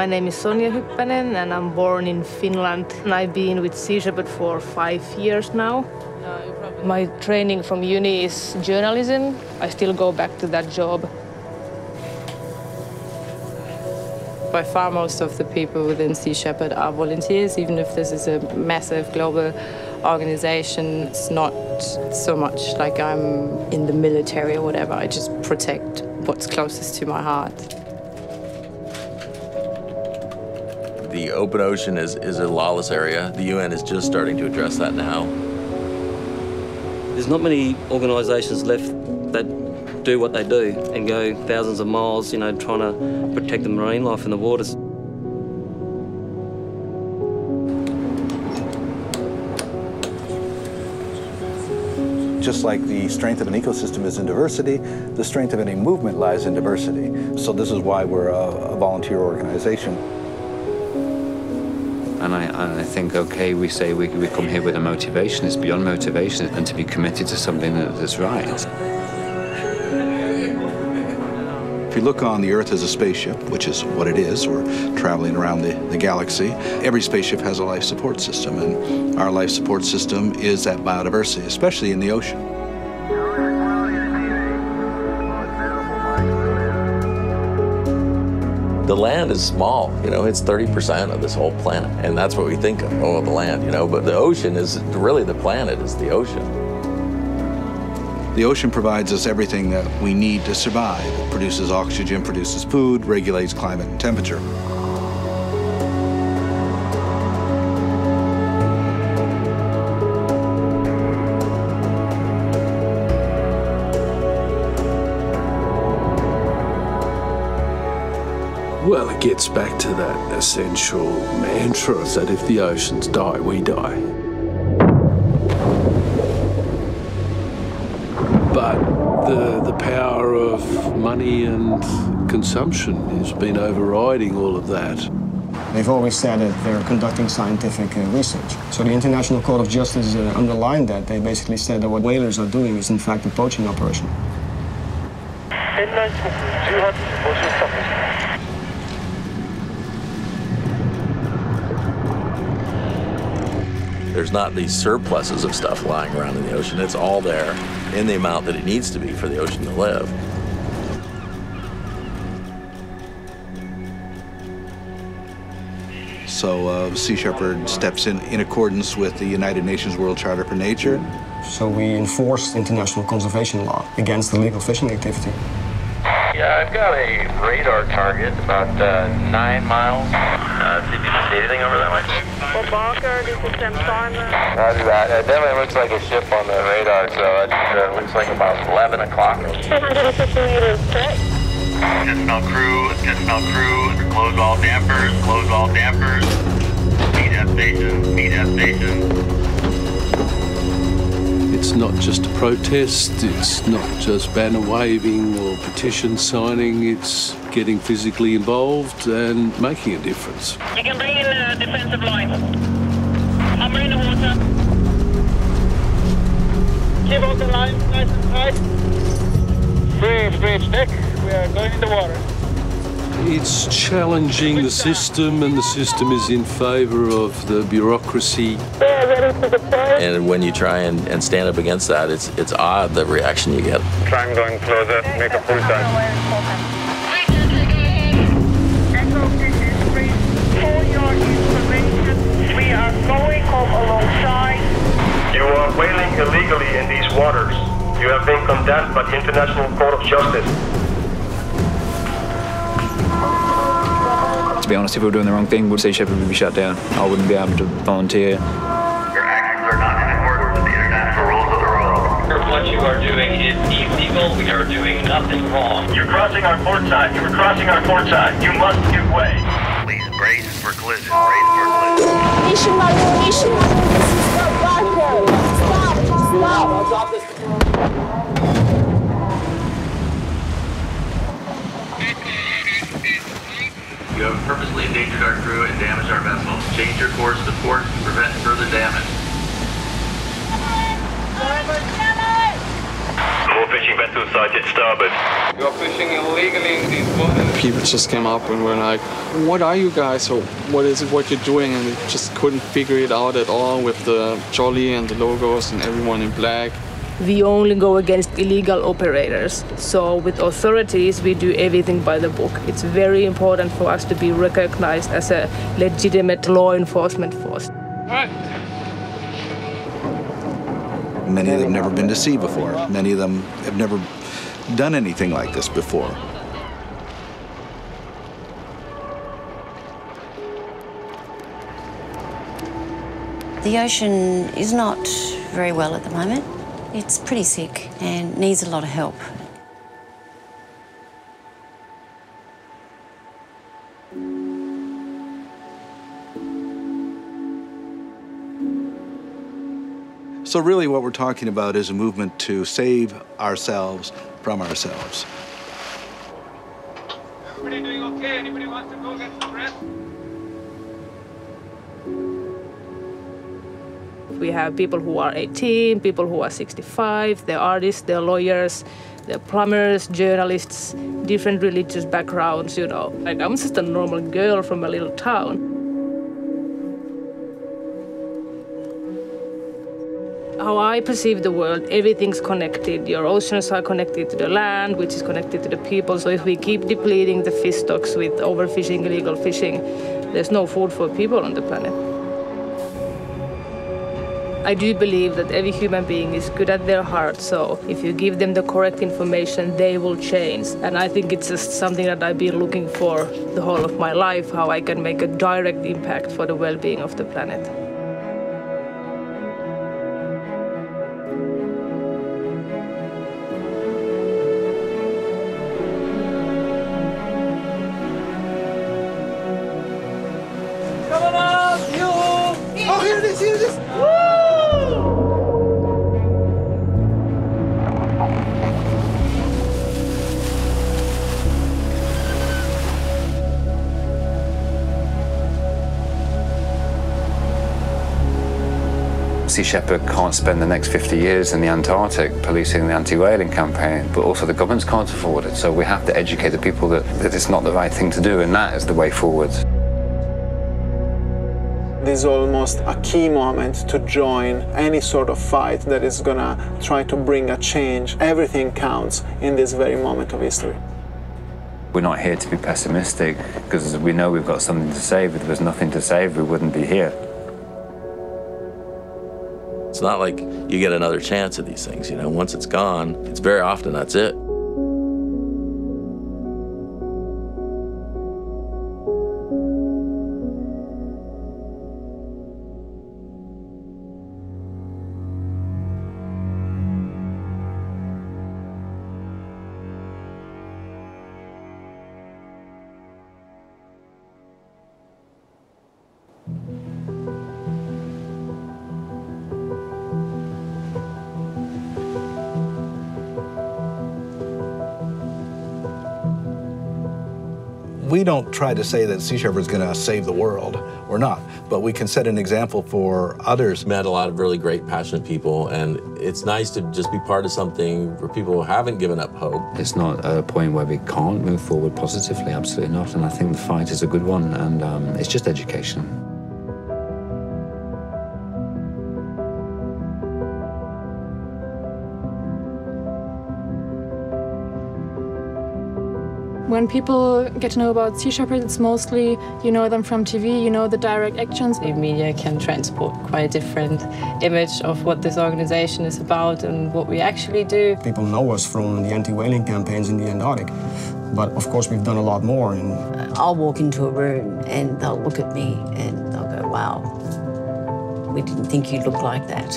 My name is Sonja Hyppänen and I'm born in Finland. And I've been with Sea Shepherd for 5 years now. My training from uni is journalism. I still go back to that job. By far most of the people within Sea Shepherd are volunteers, even if this is a massive global organization. It's not so much like I'm in the military or whatever. I just protect what's closest to my heart. The open ocean is a lawless area. The UN is just starting to address that now. There's not many organisations left that do what they do and go thousands of miles, trying to protect the marine life in the waters. Just like the strength of an ecosystem is in diversity, the strength of any movement lies in diversity. So this is why we're a volunteer organization. And I think, okay, we say we come here with a motivation. It's beyond motivation, and to be committed to something that is right. If you look on the Earth as a spaceship, which is what it is, or traveling around the galaxy, every spaceship has a life support system, and our life support system is that biodiversity, especially in the ocean. The land is small, it's 30% of this whole planet, and that's what we think of, the land, but the ocean is really the planet, is the ocean. The ocean provides us everything that we need to survive. It produces oxygen, produces food, regulates climate and temperature. Well, it gets back to that essential mantra that if the oceans die, we die. But the power of money and consumption has been overriding all of that. They've always said that they're conducting scientific research. So the International Court of Justice underlined that. They basically said that what whalers are doing is in fact a poaching operation. There's not these surpluses of stuff lying around in the ocean. It's all there in the amount that it needs to be for the ocean to live. So Sea Shepherd steps in accordance with the United Nations World Charter for Nature. So we enforce international conservation law against illegal fishing activity. Yeah, I've got a radar target about 9 miles. See if you can see anything over that way. For Barker, this is Sam Simon. Roger that. It definitely looks like a ship on the radar, so it looks like about 11 o'clock. 250 meters straight. Additional crew, close all dampers, meet F station. It's not just a protest, it's not just banner waving or petition signing, it's getting physically involved and making a difference. You can bring in a defensive line. I'm in the water. Keep on the line, nice and tight. Bridge deck, we are going in the water. It's challenging the system, and the system is in favour of the bureaucracy. And when you try and stand up against that, it's odd the reaction you get. Try and going closer, make a full time. Echo, this is Chris. For your information, we are going home alongside. You are whaling illegally in these waters. You have been condemned by the International Court of Justice. To be honest, if we were doing the wrong thing, Sea Shepherd would be shut down. I wouldn't be able to volunteer. Your actions are not in accordance with the international rules of the road. What you are doing is illegal. We are doing nothing wrong. You're crossing our port side. You are crossing our port side. You must give way. Please brace for collision. Brace for collision. Issue, this is not Barker. Stop. You have purposely endangered our crew and damaged our vessel. Change your course to port to prevent further damage. Overfishing vessel 2 sighted starboard. You're fishing illegally in these waters. People just came up and were like, what are you guys, or what is it what you're doing? And they just couldn't figure it out at all with the jolly and the logos and everyone in black. We only go against illegal operators. So with authorities, we do everything by the book. It's very important for us to be recognized as a legitimate law enforcement force. All right. Many of them have never been to sea before. Many of them have never done anything like this before. The ocean is not very well at the moment. It's pretty sick and needs a lot of help. So really what we're talking about is a movement to save ourselves from ourselves. Everybody doing okay? Anybody wants to go get some rest? We have people who are 18, people who are 65, they're artists, they're lawyers, they're plumbers, journalists, different religious backgrounds, you know. Like, I'm just a normal girl from a little town. How I perceive the world, everything's connected. Your oceans are connected to the land, which is connected to the people. So if we keep depleting the fish stocks with overfishing, illegal fishing, there's no food for people on the planet. I do believe that every human being is good at their heart, so if you give them the correct information, they will change. And I think it's just something that I've been looking for the whole of my life, how I can make a direct impact for the well-being of the planet. Coming up, you! Oh, here it is, here it is! Sea Shepherd can't spend the next 50 years in the Antarctic policing the anti-whaling campaign, but also the governments can't afford it. So we have to educate the people that it's not the right thing to do, and that is the way forward. This is almost a key moment to join any sort of fight that is gonna try to bring a change. Everything counts in this very moment of history. We're not here to be pessimistic, because we know we've got something to save. If there was nothing to save, we wouldn't be here. It's not like you get another chance at these things, you know. Once it's gone, it's very often that's it. We don't try to say that Sea Shepherd is going to save the world. We're not. But we can set an example for others. Met a lot of really great, passionate people, and it's nice to just be part of something for people who haven't given up hope. It's not a point where we can't move forward positively, absolutely not. And I think the fight is a good one, and it's just education. When people get to know about Sea Shepherd, it's mostly you know them from TV, you know the direct actions. The media can transport quite a different image of what this organization is about and what we actually do. People know us from the anti-whaling campaigns in the Antarctic, but of course we've done a lot more. I'll walk into a room and they'll look at me and they'll go, wow, we didn't think you'd look like that.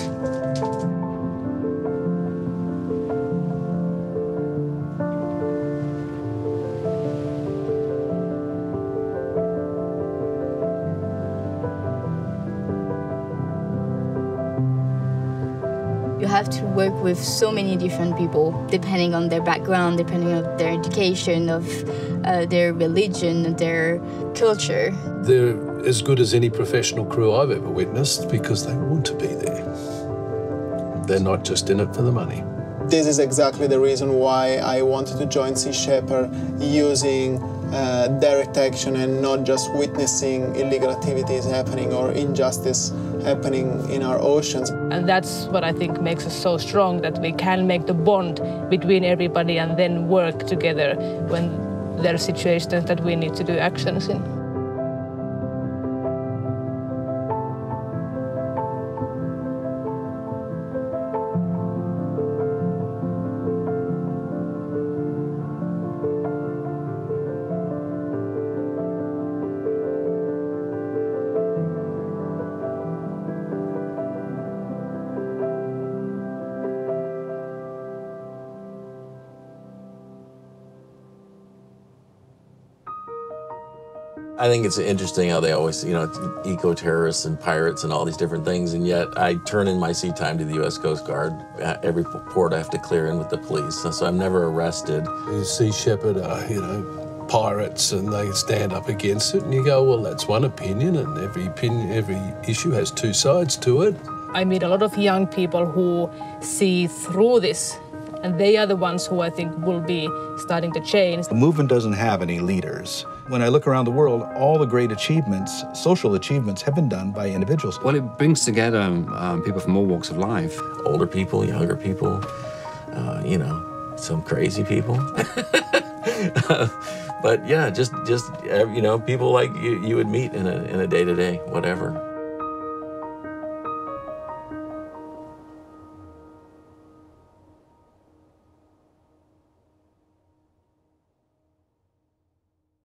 You have to work with so many different people, depending on their background, depending on their education, of their religion, their culture. They're as good as any professional crew I've ever witnessed because they want to be there. They're not just in it for the money. This is exactly the reason why I wanted to join Sea Shepherd, using direct action and not just witnessing illegal activities happening or injustice happening in our oceans. And that's what I think makes us so strong, that we can make the bond between everybody and then work together when there are situations that we need to do actions in. I think it's interesting how they always, eco-terrorists and pirates and all these different things, and yet I turn in my sea time to the U.S. Coast Guard. At every port I have to clear in with the police, so I'm never arrested. The Sea Shepherd are, pirates, and they stand up against it, and you go, well, that's one opinion, and every issue has two sides to it. I meet a lot of young people who see through this, and they are the ones who I think will be starting to change. The movement doesn't have any leaders. When I look around the world, all the great achievements, social achievements, have been done by individuals. Well, it brings together people from all walks of life. Older people, younger people, some crazy people. But yeah, just people like you would meet in a day-to-day, whatever.